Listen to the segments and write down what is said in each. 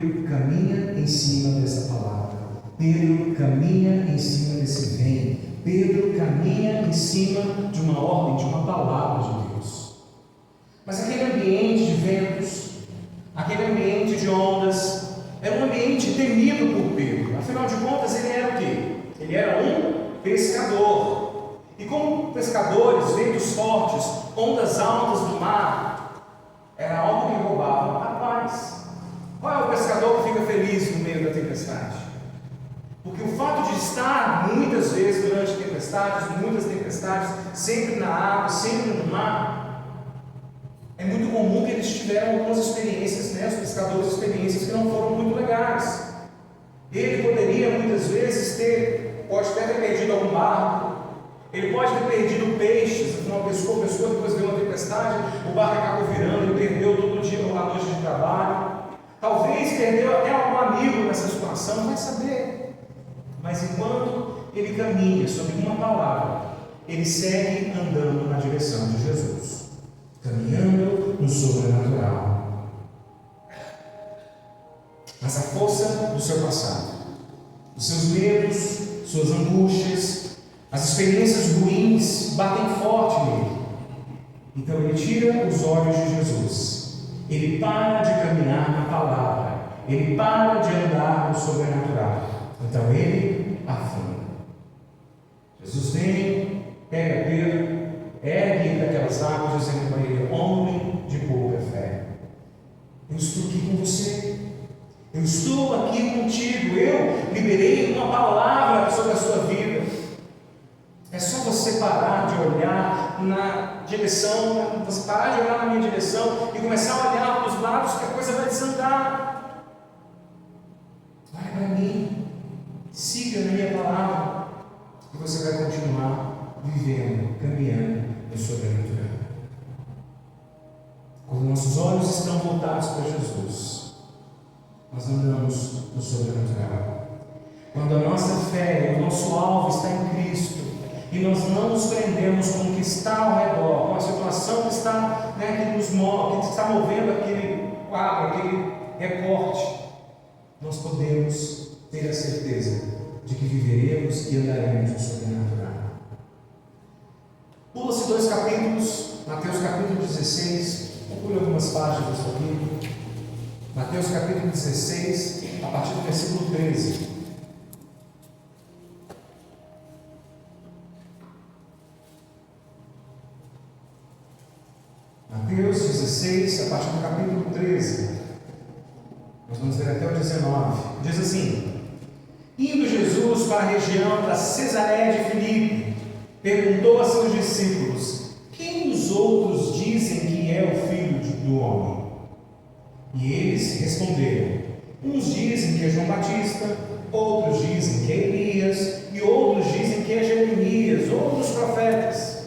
Pedro caminha em cima dessa palavra. Pedro caminha em cima desse bem. Pedro caminha em cima de uma ordem, de uma palavra de Deus. Mas aquele ambiente de ventos, aquele ambiente de ondas, era um ambiente temido por Pedro. Afinal de contas, ele era o quê? Ele era um pescador. E como pescadores, ventos fortes, ondas altas do mar, era algo que roubava a paz. Qual é o pescador que fica feliz no meio da tempestade? Porque o fato de estar muitas vezes durante tempestades, muitas tempestades, sempre na água, sempre no mar, é muito comum que eles tiveram algumas experiências, os pescadores, experiências que não foram muito legais. Ele poderia muitas vezes pode até ter perdido algum barco, ele pode ter perdido peixes, afinal pescou, depois veio uma tempestade, o barco acabou virando, ele perdeu todo o dia, a noite de trabalho. Talvez perdeu até algum amigo nessa situação, não vai saber. Mas enquanto ele caminha sobre uma palavra, ele segue andando na direção de Jesus, caminhando no sobrenatural. Mas a força do seu passado, os seus medos, suas angústias, as experiências ruins batem forte nele. Então ele tira os olhos de Jesus. Ele para de caminhar na palavra, ele para de andar no sobrenatural. Então ele afunda. Jesus vem, pega Pedro, ergue ele daquelas águas, dizendo para ele: homem de pouca fé, eu estou aqui com você, eu estou aqui contigo, eu liberei uma palavra sobre a sua vida. É só você parar de olhar na direção, você parar de olhar na minha direção e começar a olhar para os lados, que a coisa vai desandar. Olha para mim, siga na minha palavra, e você vai continuar vivendo, caminhando no sobrenatural. Quando nossos olhos estão voltados para Jesus, nós andamos no sobrenatural. Quando a nossa fé, o nosso alvo está em Cristo, e nós não nos prendemos com o que está ao redor, com a situação que está, que nos move, que está movendo aquele quadro, aquele recorte, nós podemos ter a certeza de que viveremos e andaremos no sobrenatural. Pula-se 2 capítulos, Mateus capítulo 16, pule algumas páginas da sua Bíblia. Mateus capítulo 16, a partir do versículo 13. Mateus 16, a partir do capítulo 13, nós vamos ver até o 19, diz assim: indo Jesus para a região da Cesareia de Filipe, perguntou a seus discípulos: quem os outros dizem que é o Filho do Homem? E eles responderam: uns dizem que é João Batista, outros dizem que é Elias, e outros dizem que é Jeremias, outros profetas.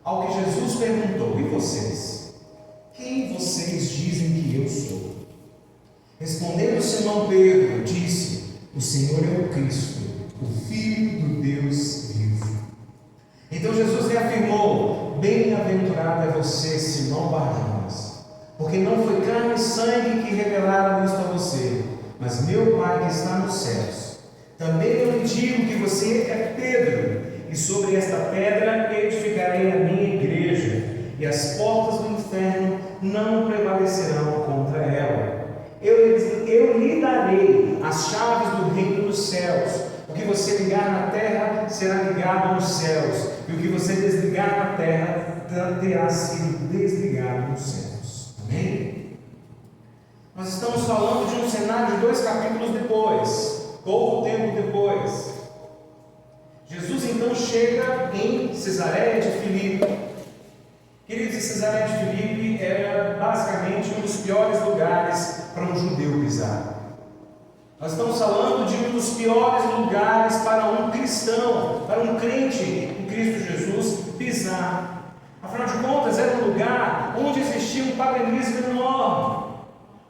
Ao que Jesus perguntou: e vocês? Quem vocês dizem que eu sou? Respondendo Simão Pedro, disse: o Senhor é o Cristo, o Filho do Deus vivo. Então Jesus reafirmou: bem-aventurado é você, Simão Barjonas, porque não foi carne e sangue que revelaram isto a você, mas meu Pai que está nos céus. Também eu lhe digo que você é Pedro, e sobre esta pedra edificarei a minha igreja, e as portas do inferno não prevalecerão contra ela. Eu lhe darei as chaves do reino dos céus. O que você ligar na terra será ligado nos céus, e o que você desligar na terra terá sido desligado nos céus. Amém? Nós estamos falando de um cenário de 2 capítulos depois, pouco tempo depois. Jesus então chega em Cesareia de Filipe. Queridos, Cesareia de Filipe era basicamente um dos piores lugares para um judeu pisar. Nós estamos falando de um dos piores lugares para um cristão, para um crente em Cristo Jesus pisar. Afinal de contas, era um lugar onde existia um paganismo enorme,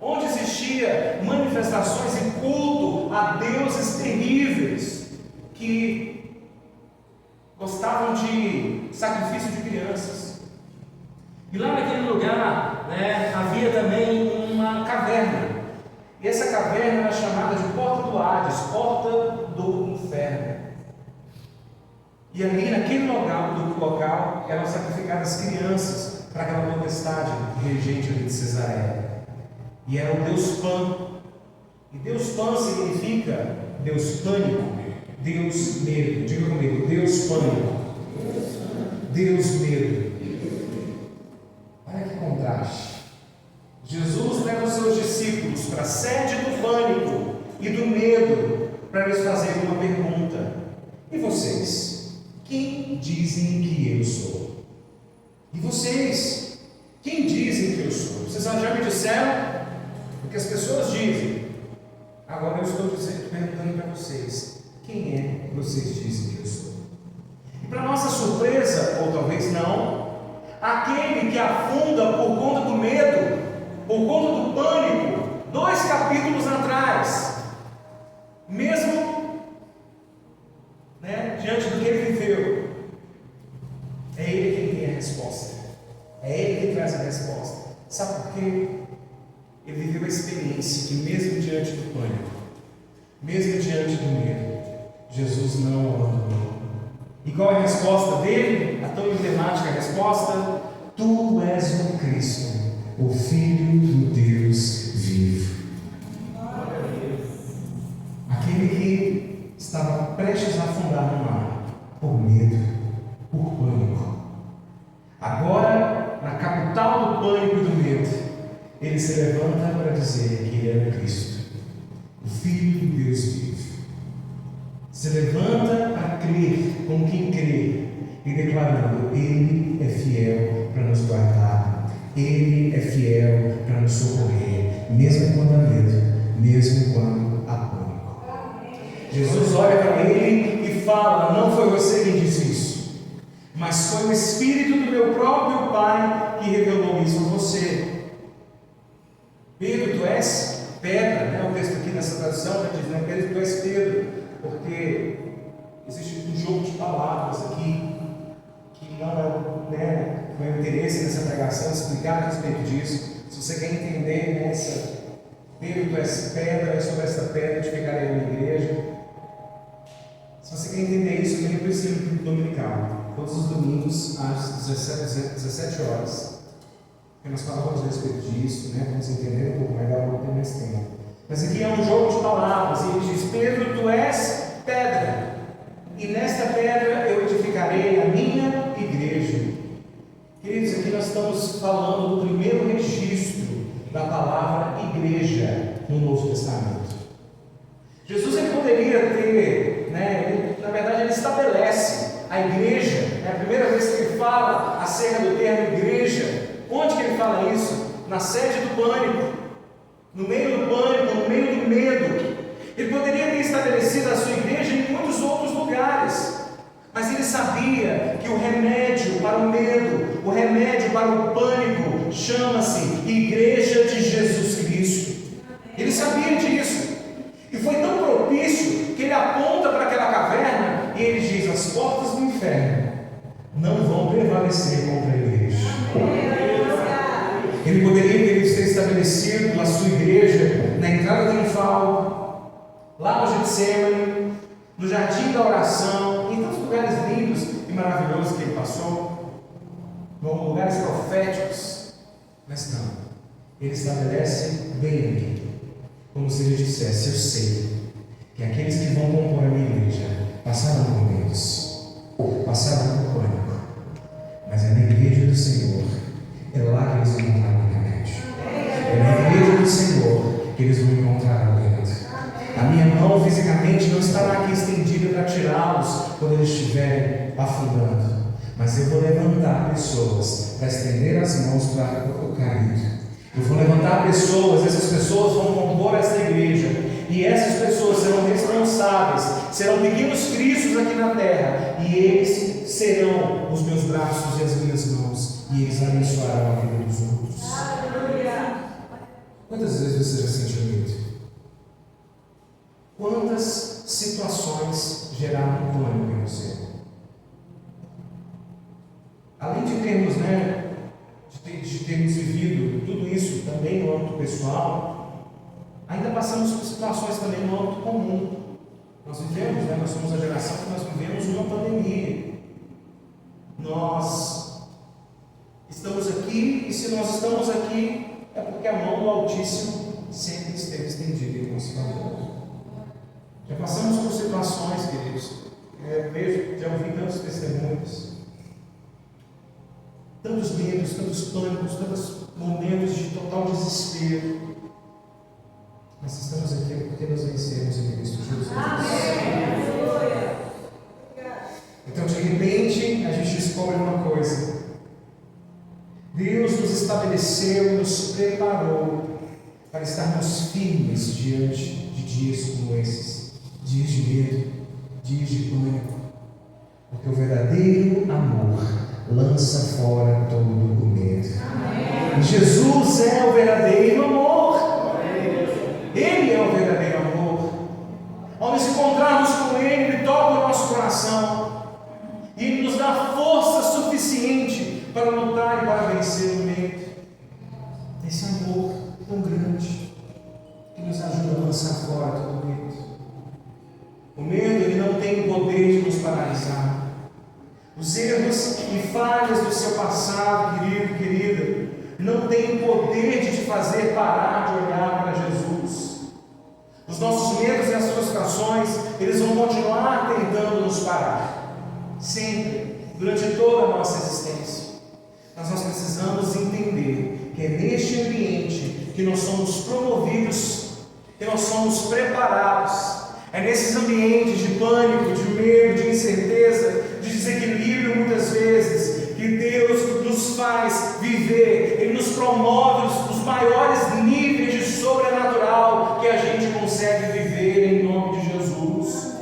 onde existia manifestações e culto a deuses terríveis que gostavam de sacrifício de crianças. E lá naquele lugar, havia também uma caverna. E essa caverna era chamada de Porta do Hades, Porta do Inferno. E ali, naquele local, eram sacrificadas crianças para aquela potestade regente ali de Cesareia. E era o Deus Pan. E Deus Pan significa Deus pânico, Deus medo. Diga comigo, Deus pânico, Deus medo. Olha que contraste. Jesus leva os seus discípulos para a sede do pânico e do medo para lhes fazer uma pergunta: e vocês? Quem dizem que eu sou? E vocês? Quem dizem que eu sou? Vocês já me disseram o que as pessoas dizem. Agora eu estou perguntando para vocês: quem é que vocês dizem que eu sou? E para nossa surpresa, ou talvez não, aquele que afunda por conta do medo, por conta do pânico, 2 capítulos atrás, mesmo diante do que ele viveu, é ele quem tem a resposta, é ele quem traz a resposta. Sabe por quê? Ele viveu a experiência que mesmo diante do pânico, mesmo diante do medo, Jesus não o abandonou. E qual é a resposta dele? A tão emblemática resposta: Tu és o Cristo, o Filho do Deus vivo. Aquele que estava prestes a afundar no mar, por medo, por pânico. Agora, na capital do pânico e do medo, ele se levanta para dizer que ele é o Cristo, o Filho do Deus vivo. Se levanta para crer como quem crê, e declarando: Ele é fiel para nos guardar, Ele é fiel para nos socorrer, mesmo quando há medo, mesmo quando há pânico. Jesus olha para ele e fala: não foi você quem disse isso, mas foi o Espírito do meu próprio Pai que revelou isso a você. Pedro, tu és pedra, o texto aqui nessa tradução já diz, Pedro, tu és Pedro, porque existe um jogo de palavras aqui, que não é o interesse dessa pregação explicar a respeito disso. Se você quer entender Pedro, tu és pedra, e sobre esta pedra edificarei a minha igreja. Se você quer entender isso, venha para o ensino dominical, todos os domingos às 17 horas. Porque nós falamos a respeito disso, vamos entender um pouco melhor, não tem mais tempo. Mas aqui é um jogo de palavras, e ele diz: Pedro, tu és pedra, e nesta pedra eu edificarei a minha igreja. Queridos, aqui nós estamos falando do primeiro registro da palavra igreja no Novo Testamento. Jesus ele poderia ter, na verdade ele estabelece a igreja, é a primeira vez que ele fala acerca do termo igreja. Onde que ele fala isso? Na sede do pânico, no meio do pânico, no meio do medo. Ele poderia ter estabelecido a sua igreja em muitos outros lugares, mas ele sabia que o remédio para o medo, o remédio para o pânico, chama-se Igreja de Jesus Cristo. Ele sabia disso, e foi tão propício que ele aponta para aquela caverna e ele diz: as portas do inferno não vão prevalecer contra a igreja. Ele poderia ter estabelecido a sua igreja na entrada triunfal, lá no Getsemane, no jardim da oração, em tantos lugares lindos e maravilhosos que ele passou, lugares proféticos. Mas não, ele estabelece bem ali, como se ele dissesse: eu sei que aqueles que vão compor a minha igreja passaram por medos, passaram por pânico, mas é na igreja do Senhor, é lá que eles vão encontrar o remédio. É na igreja do Senhor que eles vão encontrar o alento. A minha mão fisicamente não estará aqui estendida para tirá-los quando eles estiverem afundando, mas eu vou levantar pessoas para estender as mãos para o caído. Eu vou levantar pessoas, essas pessoas vão compor esta igreja, e essas pessoas serão responsáveis, serão pequenos cristos aqui na terra, e eles serão os meus braços e as minhas mãos, e eles abençoarão a vida dos outros. Aleluia. Quantas vezes você já sentiu medo? Quantas situações geraram pânico em você? Além de termos, de termos vivido tudo isso também no âmbito pessoal, Ainda passamos por situações também no âmbito comum. Nós vivemos, nós somos a geração que nós vivemos uma pandemia. Nós estamos aqui, e se nós estamos aqui, é porque a mão do Altíssimo sempre esteve estendida em nossa vida. Já passamos por situações, queridos, já ouvi tantos testemunhos, tantos medos, tantos pânicos, tantos momentos de total desespero. Mas estamos aqui porque nos vencemos em Cristo Jesus. Então, de repente, a gente descobre uma coisa: Deus nos estabeleceu e nos preparou para estarmos firmes diante de dias como esses, dias de medo, dias de pânico, porque o verdadeiro amor lança fora todo o medo. Amém. Jesus é o verdadeiro amor. Ele é o verdadeiro amor. Ao nos encontrarmos com Ele, Ele toca o nosso coração e Ele nos dá força suficiente para lutar e para vencer o medo. Esse amor tão grande que nos ajuda a lançar fora todo o medo. O medo, ele não tem o poder de nos paralisar. Os erros e falhas do seu passado, querido, querida, não têm o poder de te fazer parar de olhar para Jesus. Os nossos medos e as frustrações, eles vão continuar tentando nos parar, sempre, durante toda a nossa existência. Mas nós precisamos entender que é neste ambiente que nós somos promovidos, que nós somos preparados. É nesses ambientes de pânico, de medo, de incerteza, de desequilíbrio muitas vezes, que Deus nos faz viver. Ele nos promove os maiores níveis de sobrenatural que a gente consegue viver em nome de Jesus.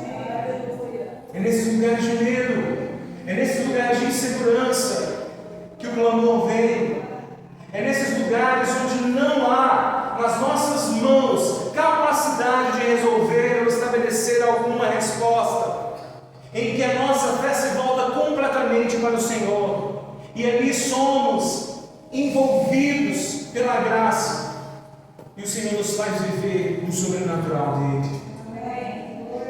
É nesses lugares de medo, é nesses lugares de insegurança que o clamor vem. É nesses lugares onde não há nas nossas mãos capacidade de resolver ou estabelecer alguma resposta, em que a nossa fé se volta completamente para o Senhor, e ali somos envolvidos pela graça, e o Senhor nos faz viver o sobrenatural dele.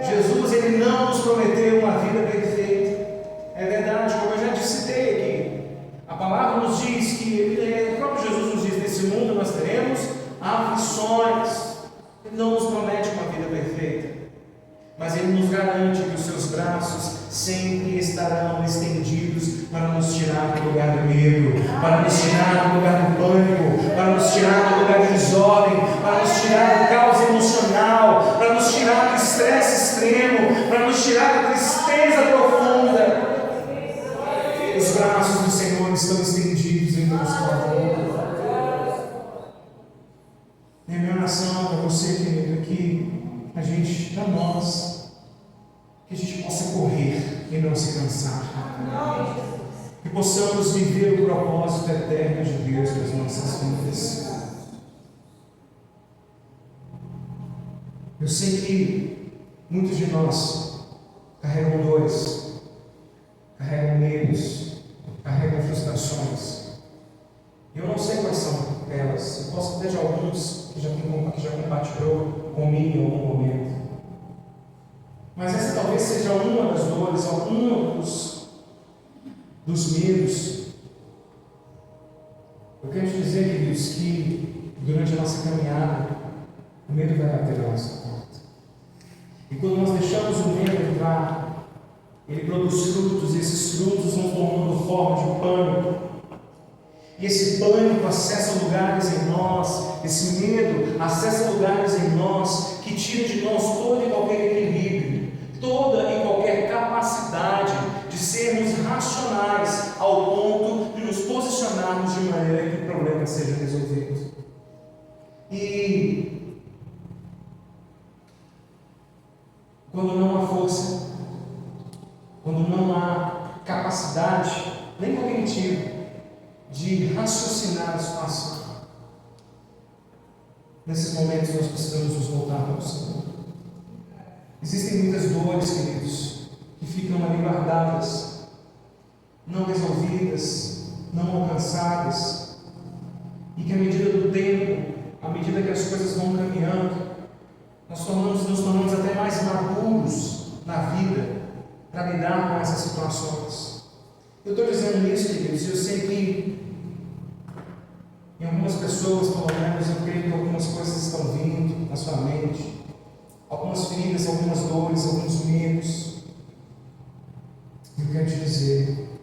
Jesus, ele não nos prometeu uma vida perfeita. É verdade, como eu já citei aqui, a palavra nos diz que o próprio Jesus nos diz: nesse mundo nós teremos aflições. Ele não nos promete uma vida perfeita, mas Ele nos garante que os seus braços sempre estarão estendidos para nos tirar do lugar do medo, para nos tirar do lugar do pânico, para nos tirar do lugar de desordem, para nos tirar do caos emocional, para nos tirar do estresse extremo, para nos tirar da tristeza profunda. Os braços do Senhor estão estendidos em nosso favor. Minha oração para você, querido, é que a gente, para nós, que a gente possa correr e não se cansar, que possamos viver o propósito eterno de Deus para as nossas vidas. Eu sei que muitos de nós carregam dores, carregam medos, carregam frustrações. Eu não sei quais são elas. Eu posso ter de alguns que já compartilhou comigo em algum momento. Mas essa talvez seja uma das dores, algum dos medos. Eu quero te dizer, queridos, que durante a nossa caminhada, o medo vai bater na nossa porta. E quando nós deixamos o medo entrar, ele produz frutos, e esses frutos vão tomando forma de pânico. E esse pânico acessa lugares em nós, esse medo acessa lugares em nós que tira de nós todo e qualquer equilíbrio, toda e qualquer capacidade de sermos racionais ao ponto de nos posicionarmos de maneira que o problema seja resolvido. E quando não há força, quando não há capacidade, nem cognitiva, de raciocinar a situação, nesses momentos nós precisamos nos voltar para o Senhor. Existem muitas dores, queridos, que ficam ali guardadas, não resolvidas, não alcançadas, e que à medida do tempo, à medida que as coisas vão caminhando, nos tornamos até mais maduros na vida para lidar com essas situações. Eu estou dizendo isso, queridos, eu sei que em algumas pessoas, pelo menos, eu creio que algumas coisas estão vindo na sua mente, algumas feridas, algumas dores, alguns medos. Eu quero te dizer,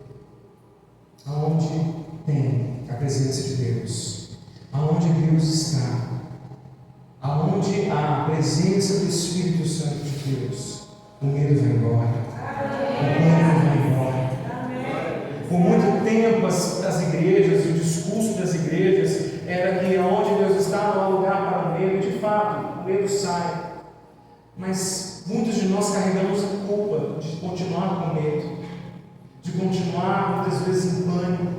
aonde tem a presença de Deus, aonde Deus está, aonde há a presença do Espírito Santo de Deus, o medo vai embora. O medo vai embora. Por muito tempo as igrejas, o discurso das igrejas era que onde Deus está não há lugar para o medo. De fato, o medo sai. Mas muitos de nós carregamos a culpa de continuar com medo, de continuar muitas vezes em pânico.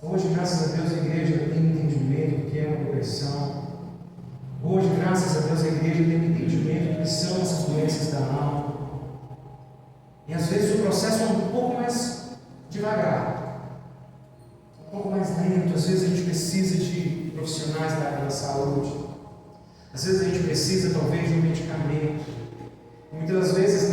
Hoje, graças a Deus, a igreja tem entendimento do que é uma depressão. Hoje, graças a Deus, a igreja tem entendimento do que são essas doenças da alma. E às vezes o processo é um pouco mais devagar, um pouco mais lento. Às vezes a gente precisa de profissionais da área da saúde. Às vezes a gente precisa talvez de um medicamento. E muitas das vezes,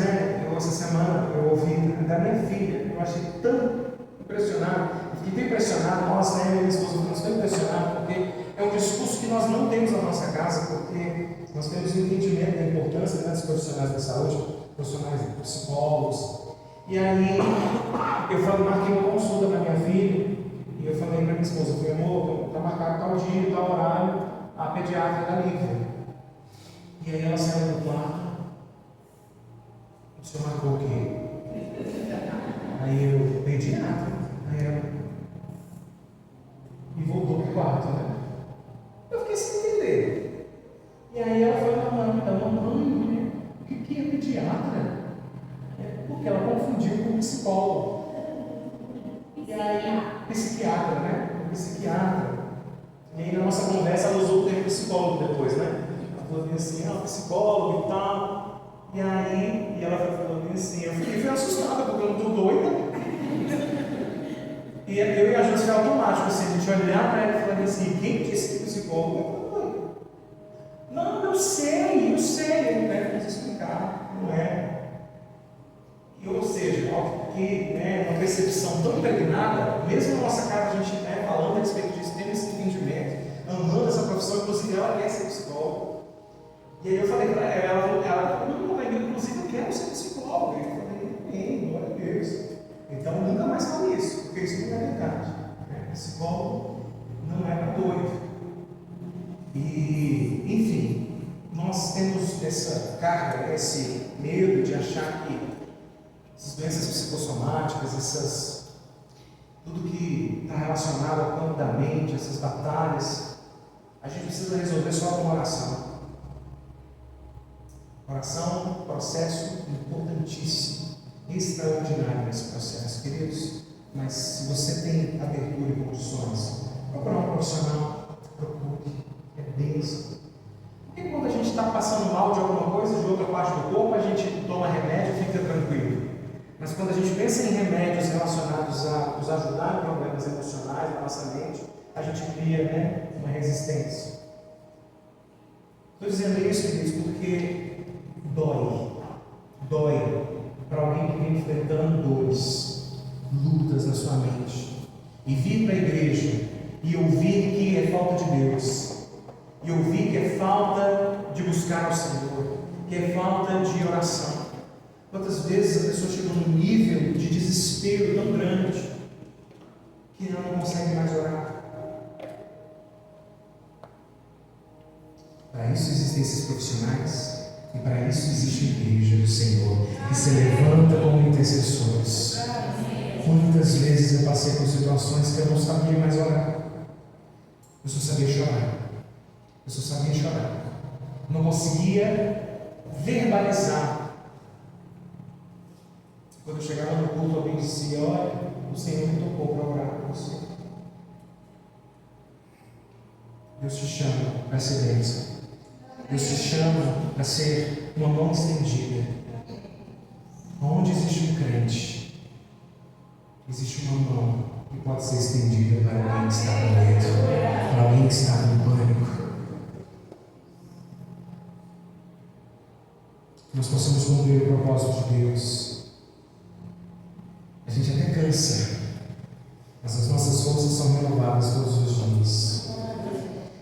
essa semana eu ouvi da minha filha, eu achei tão impressionado, eu fiquei tão impressionado, nós, eu e minha esposa ficamos tão impressionados, porque é um discurso que nós não temos na nossa casa, porque nós temos um entendimento da importância dos profissionais da saúde, profissionais psicólogos. E aí eu marquei uma consulta para minha filha, e eu falei para minha esposa, eu falei, amor, está marcado tal dia, tal horário, a pediatra da Lívia. E aí ela saiu do quarto. O senhor marcou o quê? Aí eu, pediatra. Aí ela. E voltou para o quarto, né? Eu fiquei sem entender. E aí ela foi na mãe, né? O que é pediatra? Porque ela confundiu com psicólogo. E aí, psiquiatra, né? Psiquiatra. E aí na nossa conversa ela usou o termo psicólogo depois, né? Ela falou assim, psicólogo e tal. E aí, ela foi falando assim, eu fui assustada porque eu não estou doida. E eu e a Júlia foi automático, assim, a gente olhar para ela e falar assim, quem disse que psicólogo é doido? Não, eu sei, né? Vamos explicar, não é? Ou seja, que uma percepção tão impregnada, mesmo na nossa casa a gente falando a respeito disso, tendo esse entendimento, amando essa profissão, inclusive ela quer ser psicóloga. E aí eu falei para ela, ela falou, não, inclusive eu quero ser psicóloga. Eu falei, glória a Deus. Então nunca mais falo isso, porque isso não é verdade. Psicólogo não é para doido. E, enfim, nós temos essa carga, esse medo de achar que essas doenças psicossomáticas, tudo que está relacionado ao campo da mente, essas batalhas, a gente precisa resolver só com oração. Oração é um processo importantíssimo, extraordinário nesse processo, queridos. Mas se você tem abertura e condições, procurar um profissional, procure, é bênção. Porque quando a gente está passando mal de alguma coisa, de outra parte do corpo, a gente toma remédio e fica tranquilo. Mas quando a gente pensa em remédios relacionados a nos ajudar em problemas emocionais da nossa mente, a gente cria uma resistência. Estou dizendo isso, queridos, porque dói para alguém que vem enfrentando dores, lutas na sua mente, e vir para a igreja e ouvir que é falta de Deus, e ouvir que é falta de buscar ao Senhor, que é falta de oração. Quantas vezes a pessoa chega num nível de desespero tão grande que ela não consegue mais orar? Para isso existem esses profissionais e para isso existe a igreja do Senhor que se levanta como intercessores. Quantas vezes eu passei por situações que eu não sabia mais orar? Eu só sabia chorar. Não conseguia verbalizar. Quando eu chegava no culto, alguém dizia, olha, o Senhor me tocou para orar por você. Deus te chama para ser bênção. Deus te chama para ser uma mão estendida. Onde existe um crente, existe uma mão que pode ser estendida para alguém que está com medo, para alguém que está com pânico. nós possamos cumprir o propósito de Deus. A gente até cansa, mas as nossas forças são renovadas todos os dias.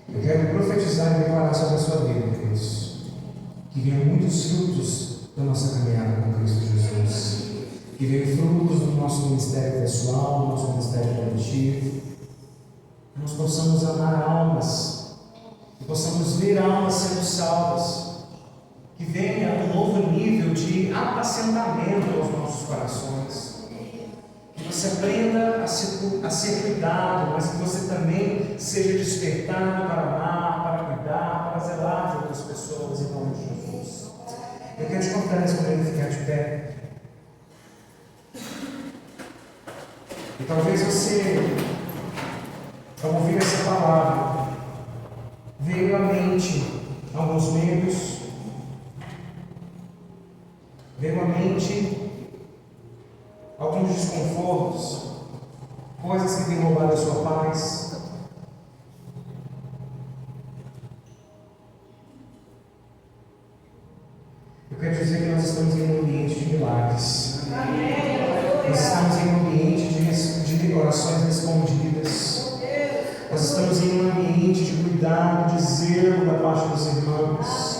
Eu quero profetizar e declarar sobre a sua vida, Deus, que venham muitos frutos da nossa caminhada com Cristo Jesus, que venham frutos do nosso ministério pessoal, do nosso ministério coletivo, que nós possamos amar almas, que possamos ver almas sendo salvas, que venha um novo nível de apacentamento aos nossos corações, que você aprenda a ser cuidado, mas que você também seja despertado para amar, para cuidar, para zelar de outras pessoas, em nome de Jesus. Eu quero te convidar nesse momento a ficar de pé. E talvez você, ao ouvir essa palavra, veio à mente alguns medos, veio à mente alguns desconfortos, coisas que têm roubado a sua paz. Eu quero dizer que nós estamos em um ambiente de milagres. Nós estamos em um ambiente de orações respondidas. Nós estamos em um ambiente de cuidado, de zelo da parte dos irmãos.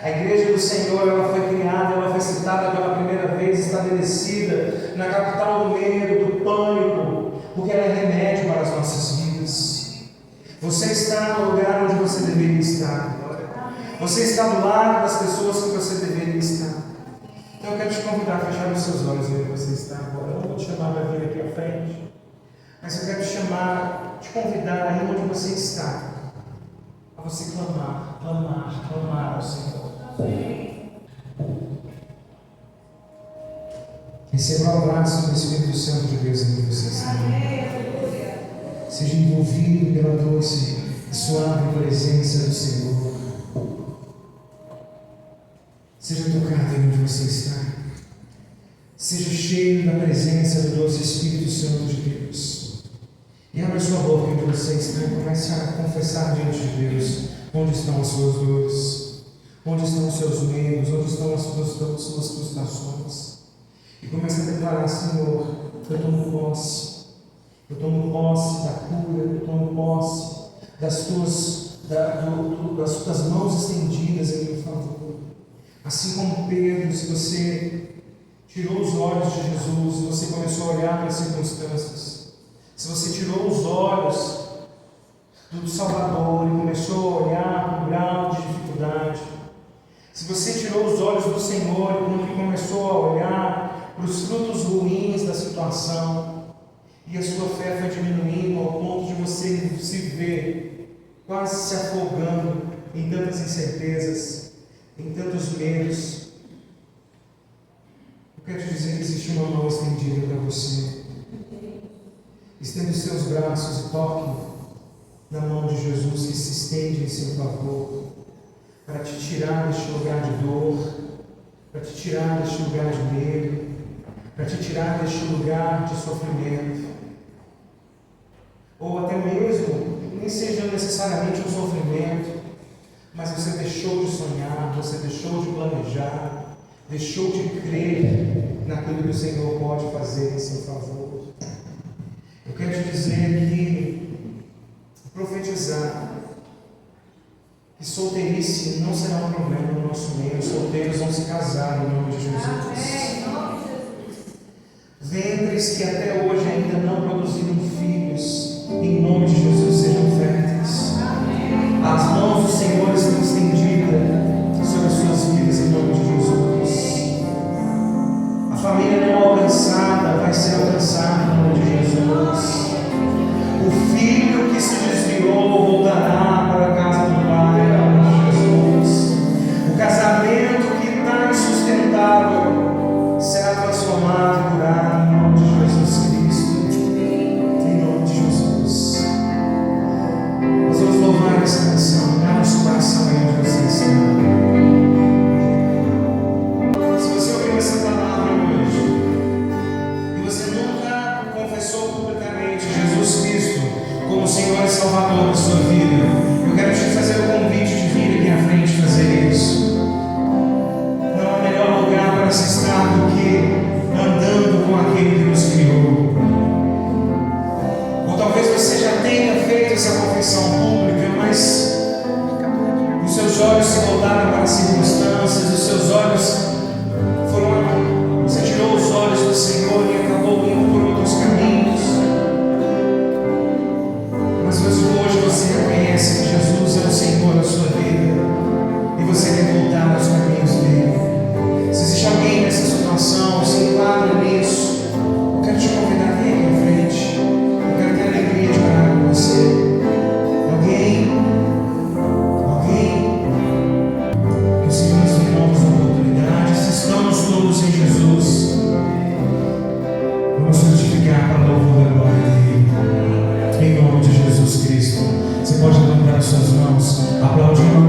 A igreja do Senhor, ela foi criada, ela foi citada pela primeira vez, estabelecida na capital do medo, do pânico, porque ela é remédio para as nossas vidas. Você está no lugar onde você deveria estar. Você está do lado das pessoas que você deveria estar. Então eu quero te convidar a fechar os seus olhos onde você está agora. Eu não vou te chamar para vir aqui à frente, mas eu quero te convidar aí onde você está, a você clamar ao Senhor. Receba o abraço do Espírito Santo de Deus em que você está. Seja envolvido pela doce e suave presença do Senhor. Seja tocado em onde você está. Seja cheio da presença do doce Espírito Santo de Deus. E abra sua boca onde você está e comece a confessar diante de Deus onde estão as suas dores, onde estão os seus medos, onde estão as suas frustrações. E comece a declarar: Senhor, eu tomo posse. Eu tomo posse da cura, eu tomo posse das tuas mãos estendidas em meu favor. Assim como Pedro, se você tirou os olhos de Jesus, se você começou a olhar para as circunstâncias, se você tirou os olhos do Salvador e começou a olhar para o grau de dificuldade, se você tirou os olhos do Senhor e começou a olhar para os frutos ruins da situação, e a sua fé foi diminuindo ao ponto de você se ver quase se afogando em tantas incertezas, em tantos medos, eu quero te dizer que existe uma mão estendida para você. Estenda os seus braços e toque na mão de Jesus que se estende em seu favor, para te tirar deste lugar de dor, para te tirar deste lugar de medo, para te tirar deste lugar de sofrimento, ou até mesmo, nem seja necessariamente um sofrimento, mas você deixou de sonhar, você deixou de planejar, deixou de crer naquilo que o Senhor pode fazer em seu favor. Eu quero te dizer que profetizar que solteirice não será um problema no nosso meio. Os solteiros vão se casar em nome de Jesus. Ventres que até hoje ainda não produziram filhos, em nome de Jesus sejam férteis. As mãos do Senhor estão estendidas sobre as suas vidas em nome de Jesus. A família não alcançada vai ser alcançada em nome de Jesus. O filho que se desviou voltará para a casa do Pai em nome de Jesus. O casamento que está insustentável será transformado e curado em nome de Jesus Cristo. Em nome de Jesus. Nós Aplaudindo